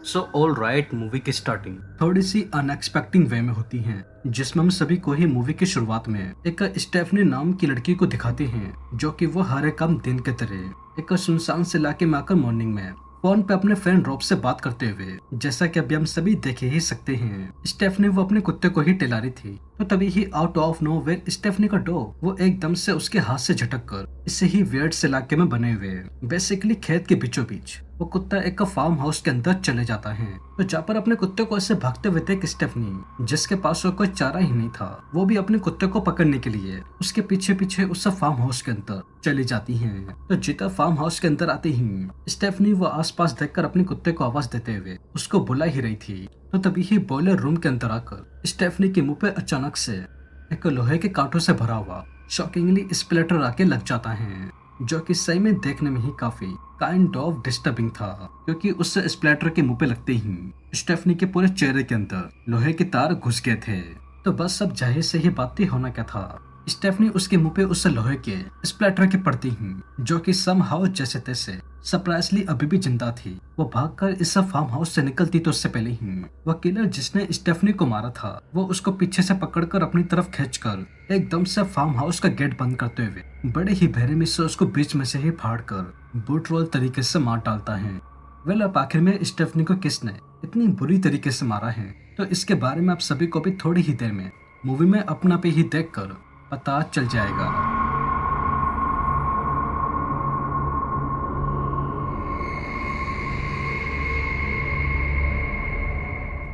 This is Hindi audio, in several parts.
सो ऑल राइट, मूवी की स्टार्टिंग थोड़ी सी अनएक्सपेक्टिंग वे में होती है, जिसमें हम सभी को ही मूवी की शुरुआत में एक स्टेफनी नाम की लड़की को दिखाते हैं, जो कि वो हर एक काम दिन के तरह एक सुनसान से इलाके में आकर मॉर्निंग में फोन पे अपने फ्रेंड रॉब से बात करते हुए, जैसा कि अभी हम सभी देख ही सकते हैं, स्टेफनी वो अपने कुत्ते को ही टिला रही थी। तो तभी ही आउट ऑफ नोवेयर स्टेफनी का डॉग वो एकदम से उसके हाथ से झटक कर इसे ही वियर्ड से इलाके में बने हुए बेसिकली खेत के बीचों बीच वो कुत्ता एक फार्म हाउस के अंदर चले जाता है। तो जहाँ पर अपने कुत्ते को ऐसे भागते हुए देख स्टेफनी, जिसके पास वो कोई चारा ही नहीं था, वो भी अपने कुत्ते को पकड़ने के लिए उसके पीछे पीछे उस फार्म हाउस के अंदर चली जाती है। तो जीता फार्म हाउस के अंदर आते ही स्टेफनी वो आसपास देखकर अपने कुत्ते को आवाज देते हुए उसको बुला ही रही थी। तो तभी ही बॉयलर रूम के अंदर आकर स्टेफनी के मुंह पे अचानक से एक लोहे के कांटों से भरा हुआ शॉकिंगली स्प्लेटर आके लग जाता है, जो कि सही में देखने में ही काफी काइंड ऑफ डिस्टर्बिंग था, क्योंकि उस स्प्लेटर के मुंह पे लगते ही स्टेफनी के पूरे चेहरे के अंदर लोहे के तार घुस गए थे। तो बस सब जाहिर से ही बात ही होना क्या था, स्टेफनी उसके मुंह पे उस लोहे के स्प्लेटर के पड़ती ही, जो कि समहाउ जैसे तैसे सरप्राइजली अभी भी जिंदा थी, वो भागकर इस फार्म हाउस से निकलती तो उससे पहले ही वो किलर जिसने स्टेफनी को मारा था वो उसको पीछे से पकड़कर अपनी तरफ खींचकर एकदम से फार्म हाउस का गेट बंद करते हुए बड़े ही बेरहमी से उसको बीच में से ही फाड़कर बूट रोल तरीके से मार डालता है। वेल अब आखिर में स्टेफनी को किसने इतनी बुरी तरीके से मारा है, तो इसके बारे में आप सभी को भी थोड़ी ही देर में मूवी में अपना पे ही देखकर पता चल जाएगा।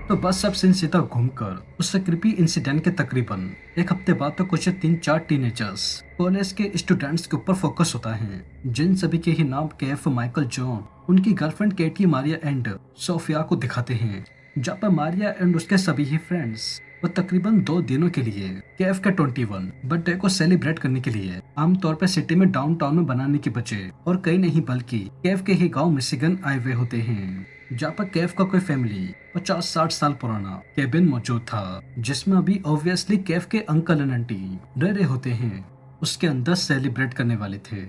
तो बस अब सीन सीधा घूमकर उस क्रिपी इंसिडेंट के तकरीबन एक हफ्ते बाद तो कुछ 3-4 टीनेजर्स कॉलेज के स्टूडेंट्स के ऊपर फोकस होता है, जिन सभी के ही नाम केफ, माइकल, जॉन, उनकी girlfriend Katie, Maria and Sophia को दिखाते हैं। जहाँ पर मारिया एंड उसके सभी ही फ्रेंड्स वो तकरीबन 2 दिनों के लिए केफ के 21 बर्थडे को सेलिब्रेट करने के लिए आमतौर पर सिटी में डाउनटाउन में बनाने की बजाय और कहीं नहीं बल्कि केफ के ही गांव मिशिगन आए हुए होते हैं, जहाँ पर केफ का कोई फैमिली 50-60 साल पुराना केबिन मौजूद था, जिसमें अभी ऑब्वियसली केफ के अंकल एंड आंटी रह रहे होते हैं, उसके अंदर सेलिब्रेट करने वाले थे।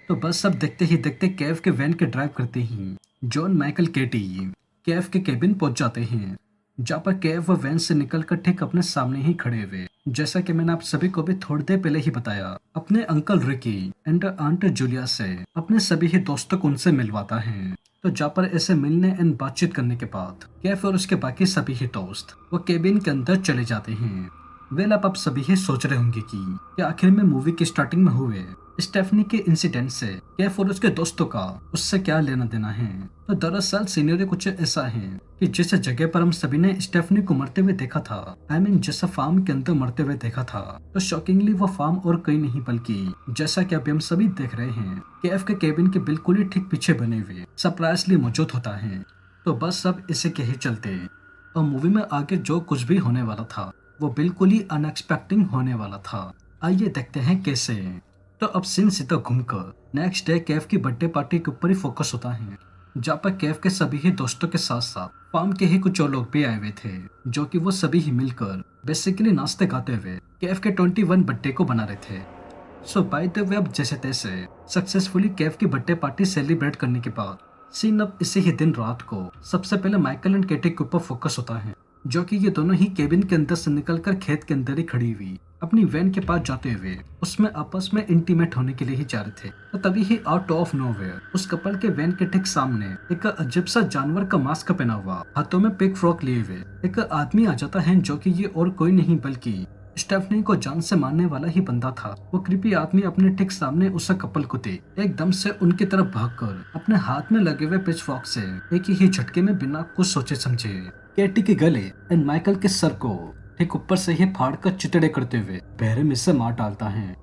तो बस सब देखते ही देखते केफ के वैन के ड्राइव करते ही जॉन, माइकल, केटी केफ के केबिन पहुंच जाते हैं, जहाँ पर केफ व वैन से निकलकर ठीक अपने सामने ही खड़े हुए, जैसा कि मैंने आप सभी को भी थोड़ी देर पहले ही बताया, अपने uncle Ricky and aunt Julia से अपने सभी ही दोस्तों को उनसे मिलवाता है। तो जहाँ पर ऐसे मिलने एंड बातचीत करने के बाद केफ और उसके बाकी सभी ही दोस्त वो केबिन के अंदर चले जाते हैं। वेल अब आप सभी ही सोच रहे होंगे कि आखिर में मूवी की स्टार्टिंग में हुए स्टेफनी के इंसिडेंट से केफ और उसके दोस्तों का उससे क्या लेना देना है। तो दरअसल सीनियर कुछ ऐसा है कि जिस जगह पर हम सभी ने स्टेफनी को मरते हुए देखा था, जिस फार्म के अंदर मरते हुए देखा था, तो शॉकिंगली वो फार्म और कहीं नहीं बल्कि जैसा कि अभी हम सभी देख रहे हैं केफ के केबिन के बिल्कुल ही ठीक पीछे बने हुए सरप्राइजली मौजूद होता है। तो बस सब इसे के ही चलते और मूवी में आगे जो कुछ भी होने वाला था वो बिल्कुल ही अनएक्सपेक्टिंग होने वाला था। आइए देखते हैं कैसे। तो अब सीन सीधा घूमकर नेक्स्ट डे केफ की बर्थडे पार्टी के ऊपर ही फोकस होता है, जहाँ पर केफ के सभी ही दोस्तों के साथ साथ फार्म के ही कुछ और लोग भी आए हुए थे, जो कि वो सभी ही मिलकर बेसिकली नाचते गाते हुए केफ के 21 बर्थडे को बना रहे थे। सो बाय द वे अब जैसे तैसे सक्सेसफुली केफ की बर्थडे पार्टी सेलिब्रेट करने के बाद सीन अब इसी ही दिन रात को सबसे पहले माइकल एंड केटी के ऊपर फोकस होता है, जो कि ये दोनों ही केबिन के अंदर से निकलकर खेत के अंदर ही खड़ी हुई अपनी वैन के पास जाते हुए उसमें आपस में इंटीमेट होने के लिए ही जा रहे थे। तो तभी ही आउट ऑफ नोवेयर उस कपल के वैन के ठीक सामने एक अजीब सा जानवर का मास्क पहना हुआ, हाथों में पिग फ्रॉक लिए हुए एक आदमी आ जाता है, जो कि ये और कोई नहीं बल्कि स्टेफनी को जान से मारने वाला ही बंदा था। वो क्रीपी आदमी अपने ठीक सामने उस कपल को देख एकदम से उनकी तरफ भागकर अपने हाथ में लगे हुए पिच फॉक से एक ही झटके में बिना कुछ सोचे समझे केटी के गले एंड माइकल के सर को ठीक ऊपर से ही फाड़कर चितड़े करते हुए बेरहमी से मार डालता है।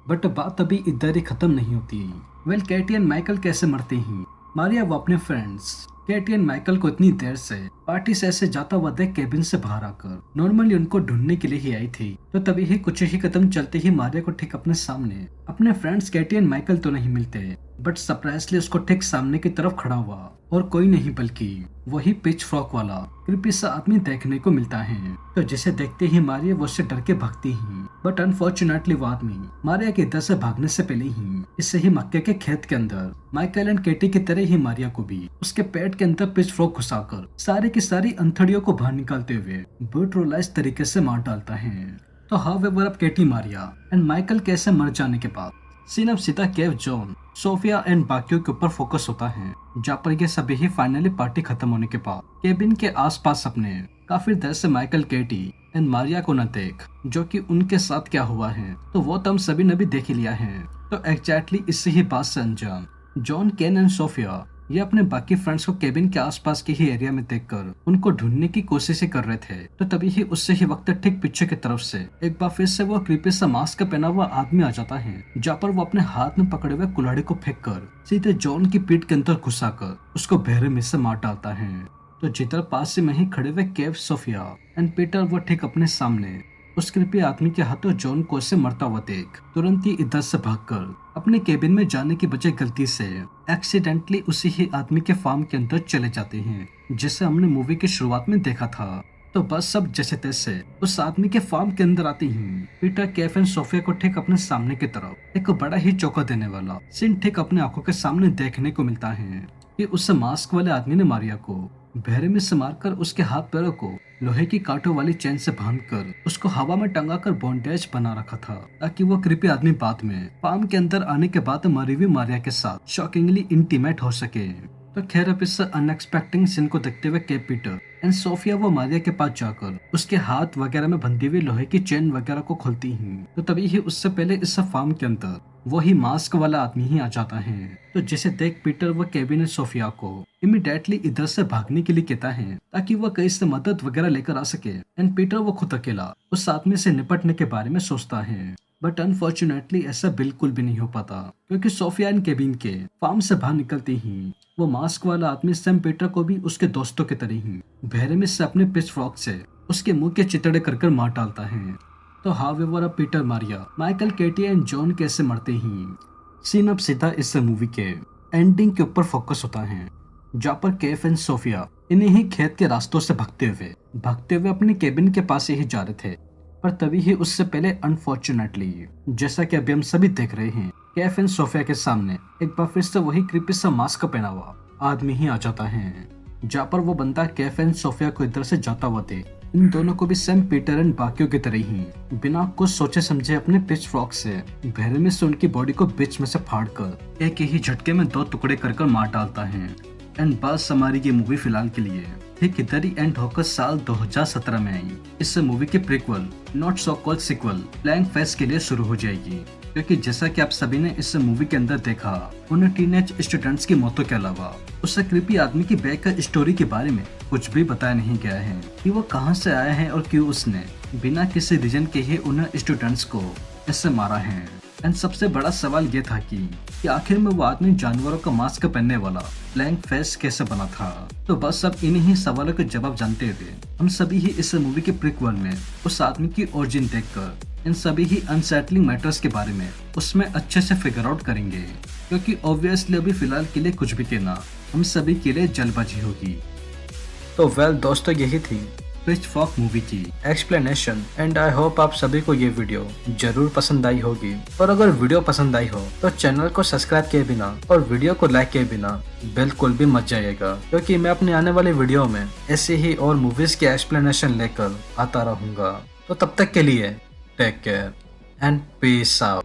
बट बात अभी इधर ही खत्म नहीं होती। वेल केटी एंड माइकल कैसे मरते ही मारिया वो अपने फ्रेंड्स कैटी एंड माइकल को इतनी देर से पार्टी से ऐसे जाता हुआ देख केबिन से बाहर आकर नॉर्मली उनको ढूंढने के लिए ही आई थी, तो तभी ही कुछ ही कदम चलते ही मारिया को ठीक अपने सामने अपने फ्रेंड्स कैटी एंड माइकल तो नहीं मिलते, बट सरप्राइजली उसको ठीक सामने की तरफ खड़ा हुआ और कोई नहीं बल्कि वही पिच फ्रॉक वाला क्रीपी सा आदमी देखने को मिलता है। तो जिसे देखते ही मारिया वो उससे डर के भागती ही, बट अनफॉर्चुनेटली वो आदमी मारिया के इधर से भागने से पहले ही इससे ही मक्के के खेत के अंदर माइकल एंड केटी की तरह ही मारिया को भी उसके पेट के अंदर पिच फ्रॉक घुसाकर सारी की सारी अंथड़ियों को बाहर निकालते हुए ब्रूटलाइज तरीके से मार डालता है। तो हाउएवर अब केटी, मारिया एंड माइकल कैसे मर जाने के बाद सीन अब सीधा केव, जॉन, सोफिया एंड बाकियों के ऊपर फोकस होता है, जहाँ पर ये सभी ही फाइनली पार्टी खत्म होने के बाद केबिन के आसपास अपने काफी देर से माइकल, केटी एंड मारिया को न देख जो कि उनके साथ क्या हुआ है, तो वो तो हम सभी ने भी देख लिया है। तो एग्जैक्टली इससे ही बात से अनजान जॉन, केन एंड सोफिया ये अपने बाकी फ्रेंड्स को केबिन के आसपास के ही एरिया में देखकर उनको ढूंढने की कोशिश कर रहे थे। तो तभी ही उससे ही वक्त ठीक पीछे की तरफ से एक बार फिर से वो क्रीपी सा मास्क पहना हुआ आदमी आ जाता है, जहाँ पर वो अपने हाथ में पकड़े हुए कुल्हाड़ी को फेंक कर सीधे जॉन की पीठ के अंदर घुसाकर उसको बहरे में से मार डालता है। तो जिधर पास में ही खड़े हुए केव, सोफिया एंड पीटर वो ठीक अपने सामने उस कृपी आदमी के हाथों जॉन को से मरता हुआ देख तुरंत ही इधर से भागकर अपने केबिन में जाने की बजाय गलती से एक्सीडेंटली उसी ही आदमी के फार्म के अंदर चले जाते हैं, जिसे हमने मूवी की शुरुआत में देखा था। तो बस सब जैसे तैसे उस आदमी के फार्म के अंदर आती ही पीटर, केफ एंड सोफिया को ठीक अपने सामने की तरफ एक बड़ा ही चौंका देने वाला सीन ठीक अपने आंखों के सामने देखने को मिलता है कि उस मास्क वाले आदमी ने मारिया को बहरे में से मारकर उसके हाथ पैरों को लोहे की कांटों वाली चेन से बांधकर उसको हवा में टंगा कर बॉन्डेज बना रखा था, ताकि वो कृपी आदमी बाद में फार्म के अंदर आने के बाद मरी हुई मारिया के साथ शॉकिंगली इंटीमेट हो सके। तो खैर अब इस अनएक्सपेक्टिंग सीन को देखते हुए केप, पीटर एंड सोफिया वो मारिया के पास जाकर उसके हाथ वगैरह में बंधी हुई लोहे की चेन वगैरह को खोलती हैं। तो तभी ही उससे पहले इस फार्म के अंदर वही मास्क वाला आदमी ही आ जाता है। तो जिसे देख पीटर वो केविन एंड सोफिया को इमीडिएटली इधर से भागने के लिए कहता है, ताकि वह कहीं से मदद वगैरह लेकर आ सके। एंड पीटर वो खुद अकेला उस आदमी से निपटने के बारे में सोचता है, बट अनफॉर्चुनेटली ऐसा बिल्कुल भी नहीं हो पाता, क्योंकि सोफिया एंड केबिन के फार्म से बाहर निकलते ही वो मास्क वाला आदमी सैम पीटर को भी उसके दोस्तों की तरह ही बहरे में से अपने पिच फ्रॉक से उसके मुंह के चितड़े कर मार डालता है। तो हाउएवर अब Peter, Maria, Michael, Katie and John कैसे मरते ही सीन अब सीधा इस मूवी के एंडिंग के ऊपर फोकस होता है, जहाँ पर केफ एंड सोफिया इन्हीं ही खेत के रास्तों से भागते हुए अपने केबिन के पास ही जा रहे थे। पर तभी ही उससे पहले अनफॉर्चुनेटली जैसा कि अभी हम सभी देख रहे हैं, केफ एंड सोफिया के सामने एक बार फिर से वही क्रीपी सा मास्क पहना हुआ आदमी ही आ जाता है, जहाँ पर वो बंदा केफ एंड सोफिया को इधर से जाता हुआ देख इन दोनों को भी सैम, पीटर एंड बाकियों की तरह ही बिना कुछ सोचे समझे अपने पिच फ्रॉक से बहरे में से उनकी बॉडी को बीच में से फाड़कर एक ही झटके में 2 टुकड़े कर मार डालता है। एंड बस हमारी ये मूवी फिलहाल के लिए ठीक इधर ही एंड होकर साल 2017 में आई। इस मूवी की prequel not so called sequel blank face के लिए शुरू हो जाएगी, क्योंकि जैसा कि आप सभी ने इस मूवी के अंदर देखा, उन टीनेज स्टूडेंट्स की मौतों के अलावा उस क्रीपी आदमी की बैक स्टोरी के बारे में कुछ भी बताया नहीं गया है कि वो कहां से आया है और क्यों उसने बिना किसी रीजन के ही उन स्टूडेंट्स को ऐसे मारा है। एंड सबसे बड़ा सवाल ये था कि आखिर में वो आदमी जानवरों का मास्क पहनने वाला ब्लैंक फेस कैसे बना था। तो बस अब इन्हीं ही सवालों के जवाब जानते हुए हम सभी ही इस मूवी के प्रीक्वल में उस आदमी की ओरिजिन देखकर इन सभी ही अनसेटलिंग मैटर्स के बारे में उसमें अच्छे से फिगर आउट करेंगे, क्योंकि ऑब्वियसली अभी फिलहाल के लिए कुछ भी कहना हम सभी के लिए जल्दबाजी होगी। तो वेल दोस्तों, यही थी पिच फ्रॉक मूवी की एक्सप्लेनेशन एंड आई होप आप सभी को ये वीडियो जरूर पसंद आई होगी। और अगर वीडियो पसंद आई हो तो चैनल को सब्सक्राइब किए बिना और वीडियो को लाइक किए बिना बिल्कुल भी मत जाइएगा, क्योंकि मैं अपने आने वाले वीडियो में ऐसे ही और मूवीज के एक्सप्लेनेशन लेकर आता रहूंगा। तो तब तक के लिए take care and peace out.